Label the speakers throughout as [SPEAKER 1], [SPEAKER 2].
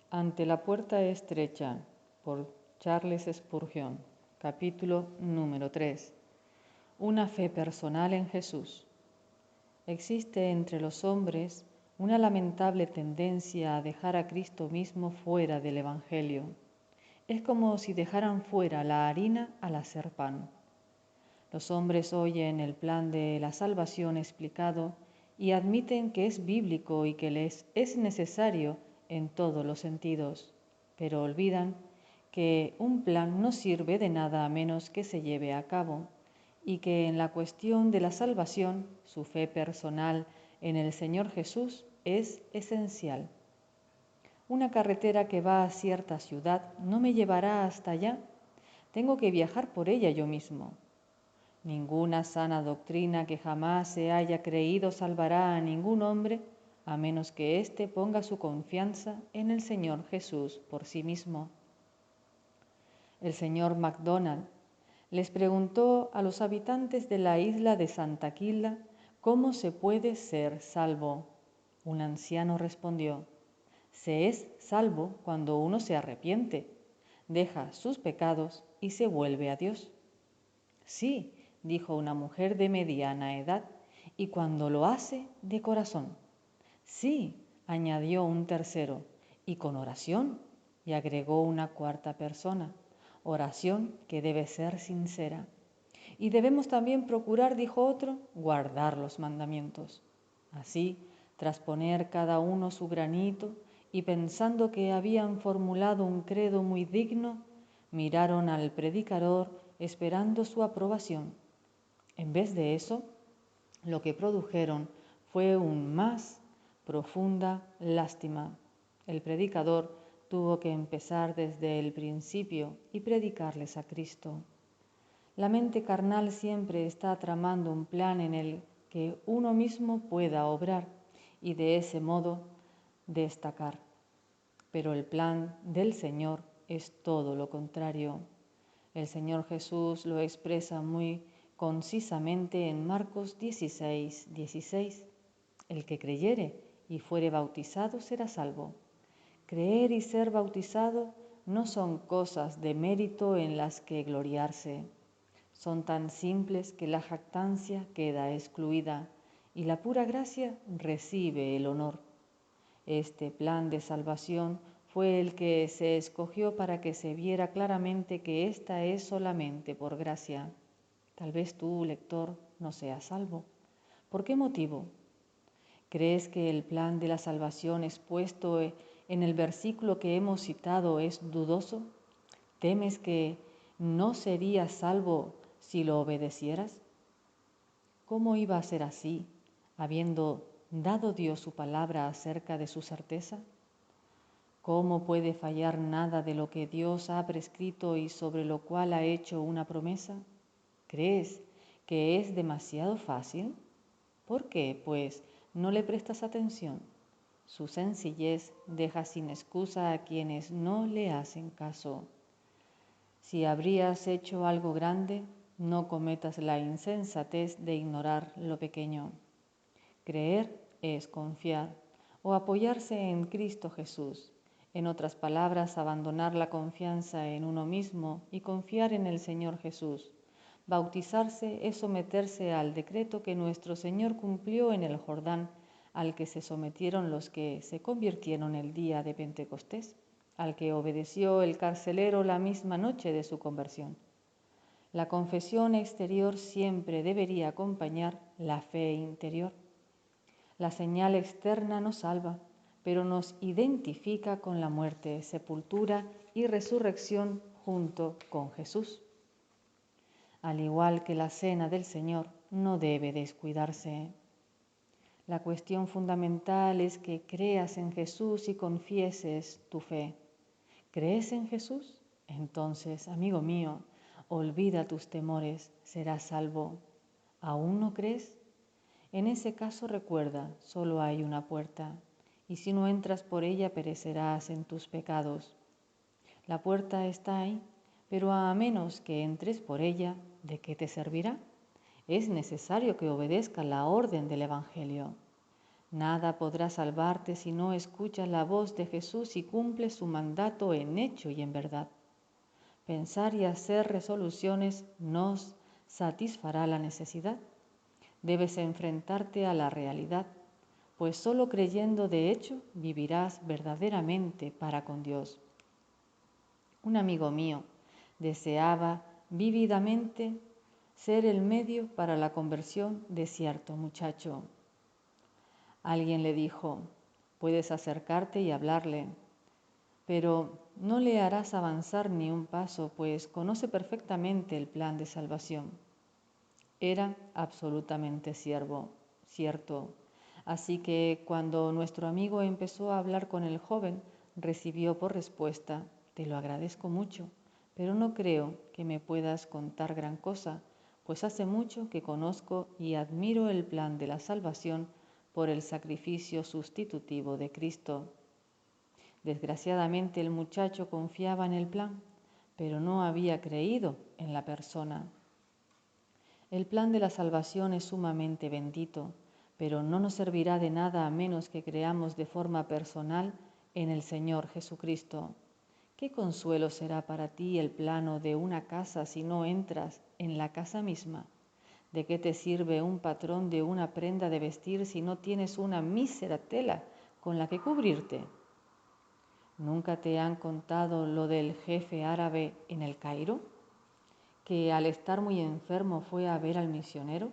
[SPEAKER 1] Ante la puerta estrecha, por Charles Spurgeon, capítulo número 3. Una fe personal en Jesús. Existe entre los hombres una lamentable tendencia a dejar a Cristo mismo fuera del Evangelio. Es como si dejaran fuera la harina al hacer pan. Los hombres oyen el plan de la salvación explicado y admiten que es bíblico y que les es necesario en todos los sentidos, pero olvidan que un plan no sirve de nada a menos que se lleve a cabo y que en la cuestión de la salvación su fe personal en el Señor Jesús es esencial. Una carretera que va a cierta ciudad no me llevará hasta allá, tengo que viajar por ella yo mismo. Ninguna sana doctrina que jamás se haya creído salvará a ningún hombre, a menos que éste ponga su confianza en el Señor Jesús por sí mismo. El señor MacDonald les preguntó a los habitantes de la isla de Santa Kilda cómo se puede ser salvo. Un anciano respondió: se es salvo cuando uno se arrepiente, deja sus pecados y se vuelve a Dios. Sí, dijo una mujer de mediana edad, y cuando lo hace de corazón. Sí, añadió un tercero, y con oración, y agregó una cuarta persona, oración que debe ser sincera. Y debemos también procurar, dijo otro, guardar los mandamientos. Así, tras poner cada uno su granito, y pensando que habían formulado un credo muy digno, miraron al predicador esperando su aprobación. En vez de eso, lo que produjeron fue un más profunda lástima. El predicador tuvo que empezar desde el principio y predicarles a Cristo. La mente carnal siempre está tramando un plan en el que uno mismo pueda obrar y de ese modo destacar. Pero el plan del Señor es todo lo contrario. El Señor Jesús lo expresa muy concisamente en Marcos 16:16. El que creyere y fuere bautizado será salvo. Creer y ser bautizado no son cosas de mérito en las que gloriarse. Son tan simples que la jactancia queda excluida y la pura gracia recibe el honor. Este plan de salvación fue el que se escogió para que se viera claramente que esta es solamente por gracia. Tal vez tú, lector, no seas salvo. ¿Por qué motivo? ¿Crees que el plan de la salvación expuesto en el versículo que hemos citado es dudoso? ¿Temes que no serías salvo si lo obedecieras? ¿Cómo iba a ser así, habiendo dado Dios su palabra acerca de su certeza? ¿Cómo puede fallar nada de lo que Dios ha prescrito y sobre lo cual ha hecho una promesa? ¿Crees que es demasiado fácil? ¿Por qué, pues, no le prestas atención? Su sencillez deja sin excusa a quienes no le hacen caso. Si habrías hecho algo grande, no cometas la insensatez de ignorar lo pequeño. Creer es confiar o apoyarse en Cristo Jesús. En otras palabras, abandonar la confianza en uno mismo y confiar en el Señor Jesús. Bautizarse es someterse al decreto que nuestro Señor cumplió en el Jordán, al que se sometieron los que se convirtieron el día de Pentecostés, al que obedeció el carcelero la misma noche de su conversión. La confesión exterior siempre debería acompañar la fe interior. La señal externa nos salva, pero nos identifica con la muerte, sepultura y resurrección junto con Jesús. Al igual que la cena del Señor, no debe descuidarse. La cuestión fundamental es que creas en Jesús y confieses tu fe. ¿Crees en Jesús? Entonces, amigo mío, olvida tus temores, serás salvo. ¿Aún no crees? En ese caso recuerda, solo hay una puerta, y si no entras por ella perecerás en tus pecados. La puerta está ahí, pero a menos que entres por ella, ¿de qué te servirá? Es necesario que obedezca la orden del Evangelio. Nada podrá salvarte si no escuchas la voz de Jesús y cumples su mandato en hecho y en verdad. Pensar y hacer resoluciones nos satisfará la necesidad. Debes enfrentarte a la realidad, pues solo creyendo de hecho vivirás verdaderamente para con Dios. Un amigo mío deseaba vívidamente ser el medio para la conversión de cierto muchacho. Alguien le dijo: puedes acercarte y hablarle, pero no le harás avanzar ni un paso, pues conoce perfectamente el plan de salvación. Era absolutamente cierto. Así que cuando nuestro amigo empezó a hablar con el joven, recibió por respuesta: te lo agradezco mucho, pero no creo que me puedas contar gran cosa, pues hace mucho que conozco y admiro el plan de la salvación por el sacrificio sustitutivo de Cristo. Desgraciadamente el muchacho confiaba en el plan, pero no había creído en la persona. El plan de la salvación es sumamente bendito, pero no nos servirá de nada a menos que creamos de forma personal en el Señor Jesucristo. ¿Qué consuelo será para ti el plano de una casa si no entras en la casa misma? ¿De qué te sirve un patrón de una prenda de vestir si no tienes una mísera tela con la que cubrirte? ¿Nunca te han contado lo del jefe árabe en el Cairo, que al estar muy enfermo fue a ver al misionero?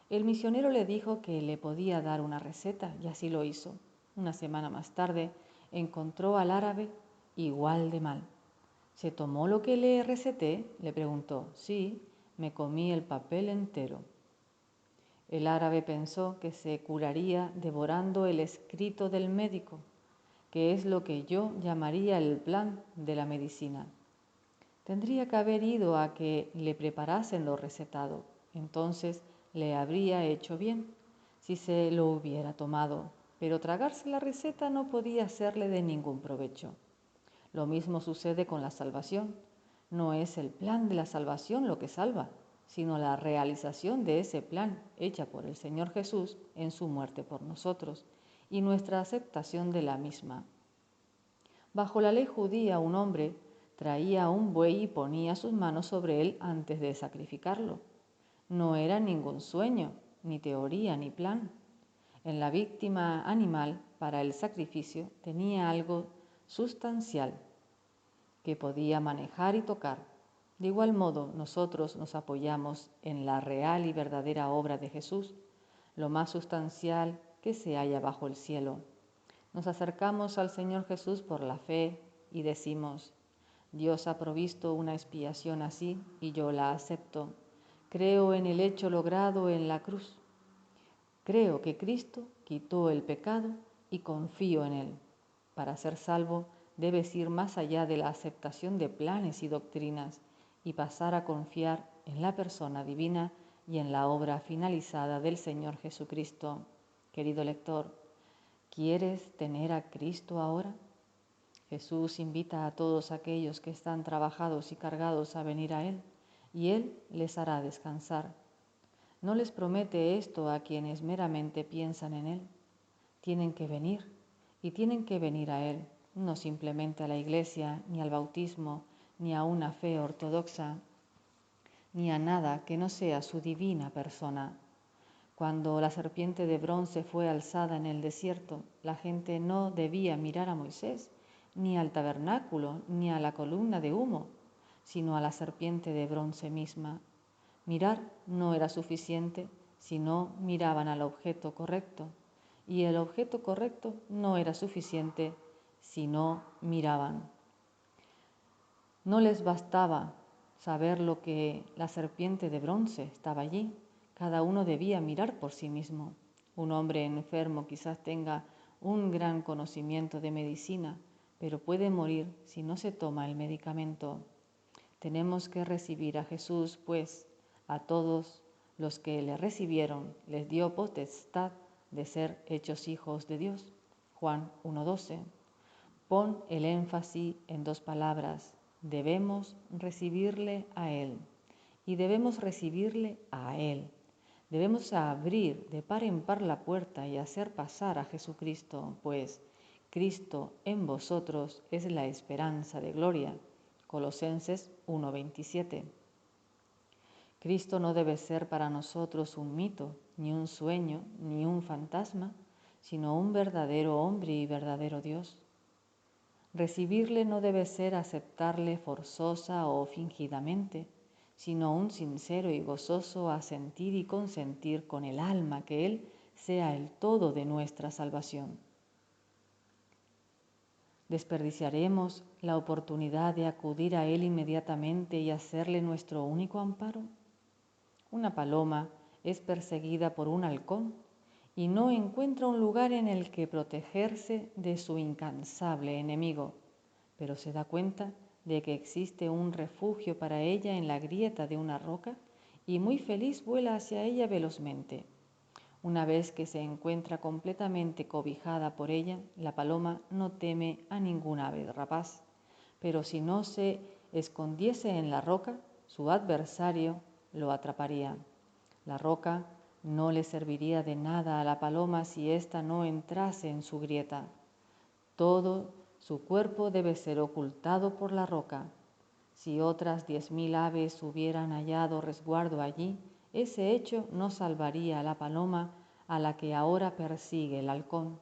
[SPEAKER 1] El misionero le dijo que le podía dar una receta y así lo hizo. Una semana más tarde encontró al árabe igual de mal. ¿Se tomó lo que le receté?, le preguntó. Sí, me comí el papel entero. El árabe pensó que se curaría devorando el escrito del médico, que es lo que yo llamaría el plan de la medicina. Tendría que haber ido a que le preparasen lo recetado. Entonces le habría hecho bien si se lo hubiera tomado, pero tragarse la receta no podía serle de ningún provecho. Lo mismo sucede con la salvación. No es el plan de la salvación lo que salva, sino la realización de ese plan hecha por el Señor Jesús en su muerte por nosotros y nuestra aceptación de la misma. Bajo la ley judía, un hombre traía un buey y ponía sus manos sobre él antes de sacrificarlo. No era ningún sueño, ni teoría, ni plan. En la víctima animal para el sacrificio tenía algo sustancial que podía manejar y tocar. De igual modo, nosotros nos apoyamos en la real y verdadera obra de Jesús, lo más sustancial que se halla bajo el cielo. Nos acercamos al Señor Jesús por la fe y decimos: Dios ha provisto una expiación así y yo la acepto. Creo en el hecho logrado en la cruz. Creo que Cristo quitó el pecado y confío en Él. Para ser salvo debes ir más allá de la aceptación de planes y doctrinas y pasar a confiar en la persona divina y en la obra finalizada del Señor Jesucristo. Querido lector, ¿quieres tener a Cristo ahora? Jesús invita a todos aquellos que están trabajados y cargados a venir a Él, y Él les hará descansar. No les promete esto a quienes meramente piensan en Él. Tienen que venir, y tienen que venir a Él, no simplemente a la iglesia, ni al bautismo, ni a una fe ortodoxa, ni a nada que no sea su divina persona. Cuando la serpiente de bronce fue alzada en el desierto, la gente no debía mirar a Moisés, ni al tabernáculo, ni a la columna de humo, sino a la serpiente de bronce misma. Mirar no era suficiente si no miraban al objeto correcto, y el objeto correcto no era suficiente si no miraban. No les bastaba saber lo que la serpiente de bronce estaba allí. Cada uno debía mirar por sí mismo. Un hombre enfermo quizás tenga un gran conocimiento de medicina, pero puede morir si no se toma el medicamento. Tenemos que recibir a Jesús, pues a todos los que le recibieron les dio potestad de ser hechos hijos de Dios. Juan 1:12. Pon el énfasis en dos palabras: debemos recibirle a Él y debemos recibirle a Él. Debemos abrir de par en par la puerta y hacer pasar a Jesucristo, pues Cristo en vosotros es la esperanza de gloria. Colosenses 1:27. Cristo no debe ser para nosotros un mito, ni un sueño, ni un fantasma, sino un verdadero hombre y verdadero Dios. Recibirle no debe ser aceptarle forzosa o fingidamente, sino un sincero y gozoso asentir y consentir con el alma que Él sea el todo de nuestra salvación. ¿Desperdiciaremos la oportunidad de acudir a Él inmediatamente y hacerle nuestro único amparo? Una paloma es perseguida por un halcón y no encuentra un lugar en el que protegerse de su incansable enemigo, pero se da cuenta de que existe un refugio para ella en la grieta de una roca y muy feliz vuela hacia ella velozmente. Una vez que se encuentra completamente cobijada por ella, la paloma no teme a ningún ave rapaz, pero si no se escondiese en la roca, su adversario lo atraparía. La roca no le serviría de nada a la paloma si ésta no entrase en su grieta. Todo su cuerpo debe ser ocultado por la roca. Si otras 10.000 aves hubieran hallado resguardo allí, ese hecho no salvaría a la paloma a la que ahora persigue el halcón.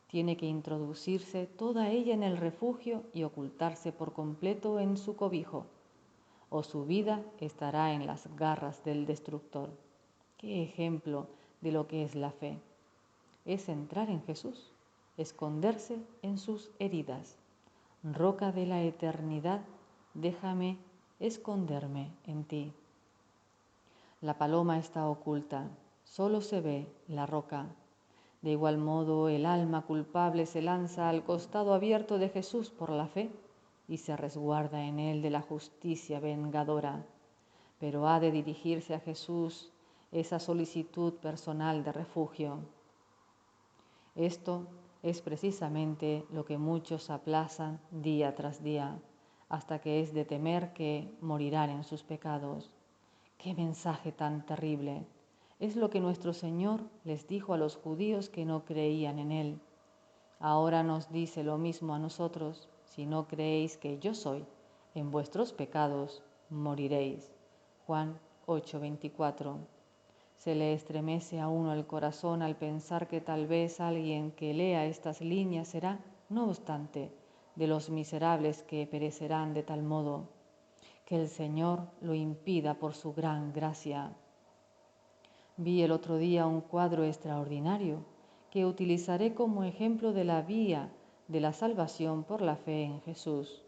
[SPEAKER 1] Tiene que introducirse toda ella en el refugio y ocultarse por completo en su cobijo, o su vida estará en las garras del destructor. ¿Qué ejemplo de lo que es la fe? Es entrar en Jesús, esconderse en sus heridas. Roca de la eternidad, déjame esconderme en ti. La paloma está oculta, solo se ve la roca. De igual modo, el alma culpable se lanza al costado abierto de Jesús por la fe y se resguarda en él de la justicia vengadora. Pero ha de dirigirse a Jesús esa solicitud personal de refugio. Esto es precisamente lo que muchos aplazan día tras día, hasta que es de temer que morirán en sus pecados. ¡Qué mensaje tan terrible! Es lo que nuestro Señor les dijo a los judíos que no creían en Él. Ahora nos dice lo mismo a nosotros: si no creéis que yo soy, en vuestros pecados moriréis. Juan 8:24. Se le estremece a uno el corazón al pensar que tal vez alguien que lea estas líneas será, no obstante, de los miserables que perecerán de tal modo. Que el Señor lo impida por su gran gracia. Vi el otro día un cuadro extraordinario que utilizaré como ejemplo de la vía de la salvación por la fe en Jesús.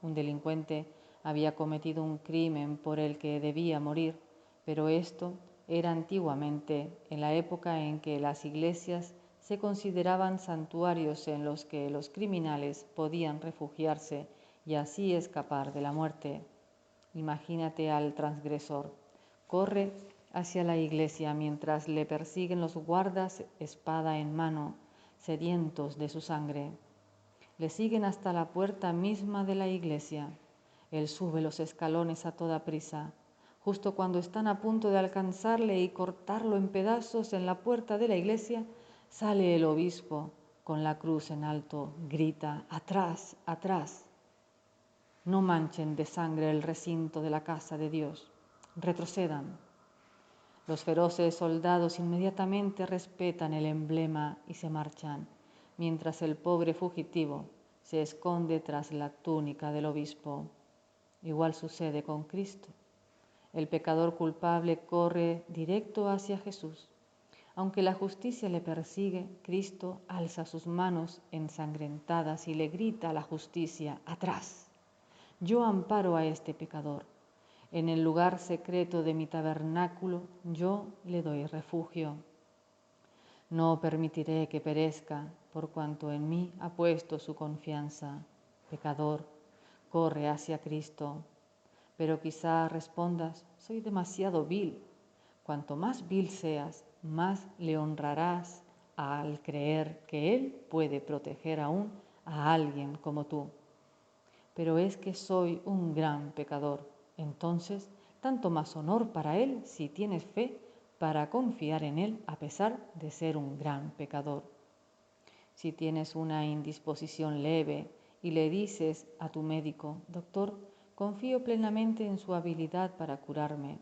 [SPEAKER 1] Un delincuente había cometido un crimen por el que debía morir, pero esto era antiguamente, en la época en que las iglesias se consideraban santuarios en los que los criminales podían refugiarse y así escapar de la muerte. Imagínate al transgresor. Corre hacia la iglesia mientras le persiguen los guardas espada en mano, sedientos de su sangre. Le siguen hasta la puerta misma de la iglesia. Él sube los escalones a toda prisa. Justo cuando están a punto de alcanzarle y cortarlo en pedazos en la puerta de la iglesia, sale el obispo con la cruz en alto, grita: ¡atrás, atrás! No manchen de sangre el recinto de la casa de Dios. Retrocedan. Los feroces soldados inmediatamente respetan el emblema y se marchan, mientras el pobre fugitivo se esconde tras la túnica del obispo. Igual sucede con Cristo. El pecador culpable corre directo hacia Jesús. Aunque la justicia le persigue, Cristo alza sus manos ensangrentadas y le grita a la justicia: ¡atrás! Yo amparo a este pecador. En el lugar secreto de mi tabernáculo yo le doy refugio. No permitiré que perezca, por cuanto en mí ha puesto su confianza. Pecador, corre hacia Cristo. Pero quizá respondas: soy demasiado vil. Cuanto más vil seas, más le honrarás al creer que Él puede proteger aún a alguien como tú. Pero es que soy un gran pecador. Entonces, tanto más honor para Él si tienes fe para confiar en Él a pesar de ser un gran pecador. Si tienes una indisposición leve y le dices a tu médico: doctor, confío plenamente en su habilidad para curarme,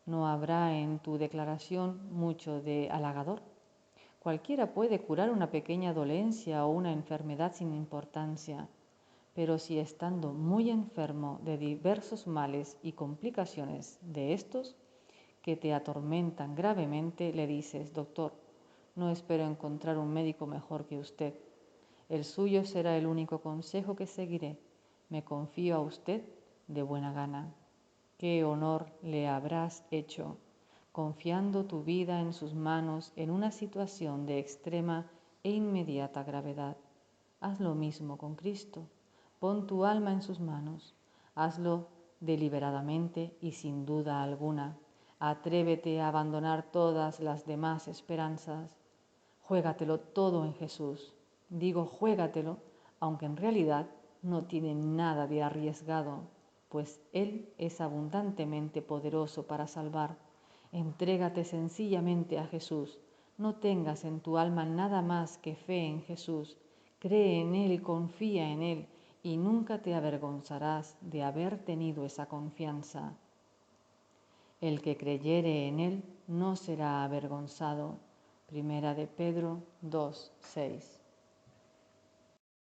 [SPEAKER 1] no habrá en tu declaración mucho de halagador. Cualquiera puede curar una pequeña dolencia o una enfermedad sin importancia, pero si estando muy enfermo de diversos males y complicaciones de estos que te atormentan gravemente, le dices: doctor, no espero encontrar un médico mejor que usted. El suyo será el único consejo que seguiré. Me confío a usted de buena gana. ¿Qué honor le habrás hecho confiando tu vida en sus manos en una situación de extrema e inmediata gravedad? Haz lo mismo con Cristo. Pon tu alma en sus manos. Hazlo deliberadamente y sin duda alguna. Atrévete a abandonar todas las demás esperanzas. Juégatelo todo en Jesús. Digo juégatelo, aunque en realidad no tiene nada de arriesgado, pues Él es abundantemente poderoso para salvar. Entrégate sencillamente a Jesús. No tengas en tu alma nada más que fe en Jesús. Cree en Él, confía en Él, y nunca te avergonzarás de haber tenido esa confianza. El que creyere en Él no será avergonzado. Primera de Pedro 2:6.